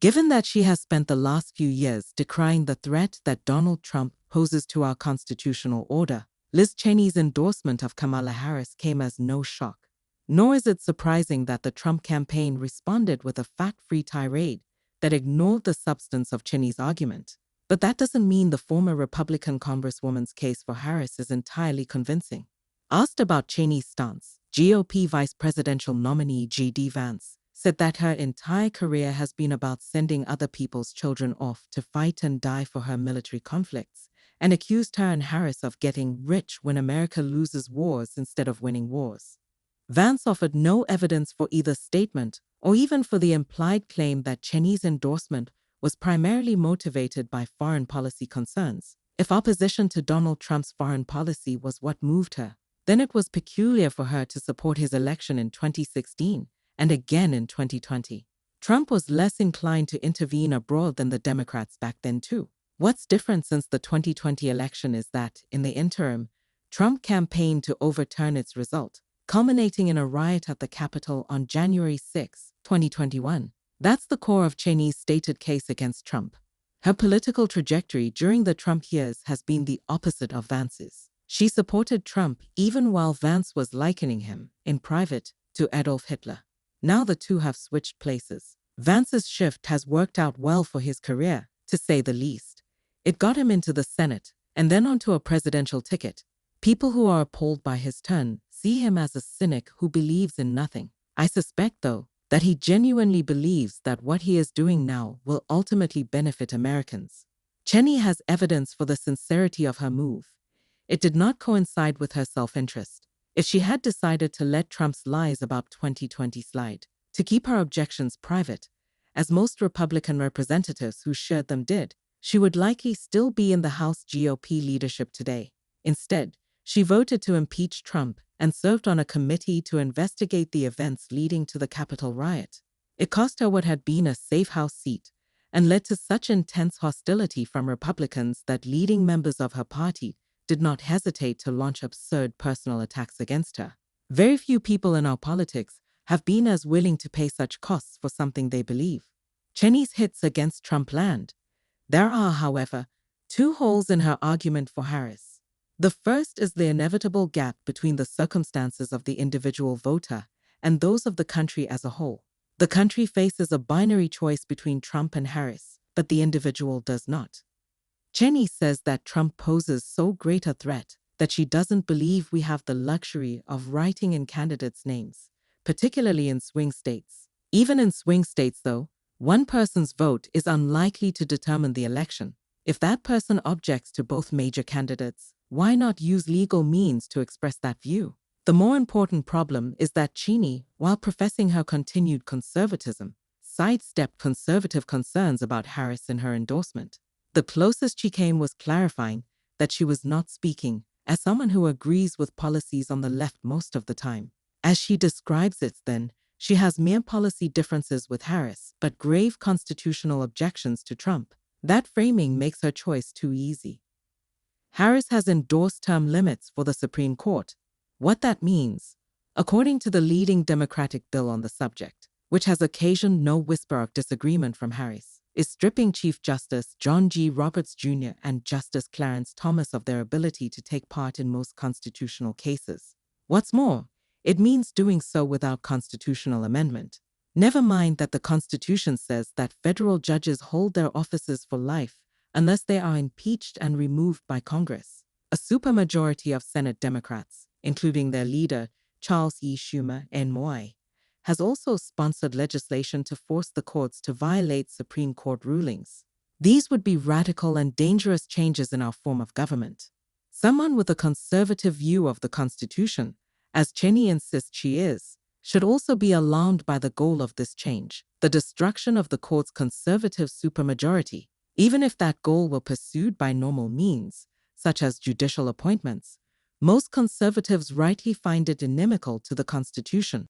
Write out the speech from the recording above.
Given that she has spent the last few years decrying the threat that Donald Trump poses to our constitutional order, Liz Cheney's endorsement of Kamala Harris came as no shock. Nor is it surprising that the Trump campaign responded with a fact-free tirade that ignored the substance of Cheney's argument. But that doesn't mean the former Republican Congresswoman's case for Harris is entirely convincing. Asked about Cheney's stance, GOP vice presidential nominee J.D. Vance said that her entire career has been about sending other people's children off to fight and die for her military conflicts, and accused her and Harris of getting rich when America loses wars instead of winning wars. Vance offered no evidence for either statement or even for the implied claim that Cheney's endorsement was primarily motivated by foreign policy concerns. If opposition to Donald Trump's foreign policy was what moved her, then it was peculiar for her to support his election in 2016 and again in 2020. Trump was less inclined to intervene abroad than the Democrats back then too. What's different since the 2020 election is that, in the interim, Trump campaigned to overturn its result, culminating in a riot at the Capitol on January 6, 2021. That's the core of Cheney's stated case against Trump. Her political trajectory during the Trump years has been the opposite of Vance's. She supported Trump even while Vance was likening him, in private, to Adolf Hitler. Now the two have switched places. Vance's shift has worked out well for his career, to say the least. It got him into the Senate, and then onto a presidential ticket. People who are appalled by his turn see him as a cynic who believes in nothing. I suspect, though, that he genuinely believes that what he is doing now will ultimately benefit Americans. Cheney has evidence for the sincerity of her move. It did not coincide with her self-interest. If she had decided to let Trump's lies about 2020 slide, to keep her objections private, as most Republican representatives who shared them did, she would likely still be in the House GOP leadership today. Instead, she voted to impeach Trump and served on a committee to investigate the events leading to the Capitol riot. It cost her what had been a safe House seat and led to such intense hostility from Republicans that leading members of her party did not hesitate to launch absurd personal attacks against her. Very few people in our politics have been as willing to pay such costs for something they believe. Cheney's hits against Trump land. There are, however, two holes in her argument for Harris. The first is the inevitable gap between the circumstances of the individual voter and those of the country as a whole. The country faces a binary choice between Trump and Harris, but the individual does not. Cheney says that Trump poses so great a threat that she doesn't believe we have the luxury of writing in candidates' names, particularly in swing states. Even in swing states, though, one person's vote is unlikely to determine the election. If that person objects to both major candidates, why not use legal means to express that view? The more important problem is that Cheney, while professing her continued conservatism, sidestepped conservative concerns about Harris in her endorsement. The closest she came was clarifying that she was not speaking as someone who agrees with policies on the left most of the time. As she describes it then, she has mere policy differences with Harris, but grave constitutional objections to Trump. That framing makes her choice too easy. Harris has endorsed term limits for the Supreme Court. What that means, according to the leading Democratic bill on the subject, which has occasioned no whisper of disagreement from Harris, is stripping Chief Justice John G. Roberts Jr. and Justice Clarence Thomas of their ability to take part in most constitutional cases. What's more, it means doing so without constitutional amendment. Never mind that the Constitution says that federal judges hold their offices for life unless they are impeached and removed by Congress. A supermajority of Senate Democrats, including their leader, Charles E. Schumer, NY, has also sponsored legislation to force the courts to violate Supreme Court rulings. These would be radical and dangerous changes in our form of government. Someone with a conservative view of the Constitution, as Cheney insists she is, should also be alarmed by the goal of this change, the destruction of the court's conservative supermajority. Even if that goal were pursued by normal means, such as judicial appointments, most conservatives rightly find it inimical to the Constitution.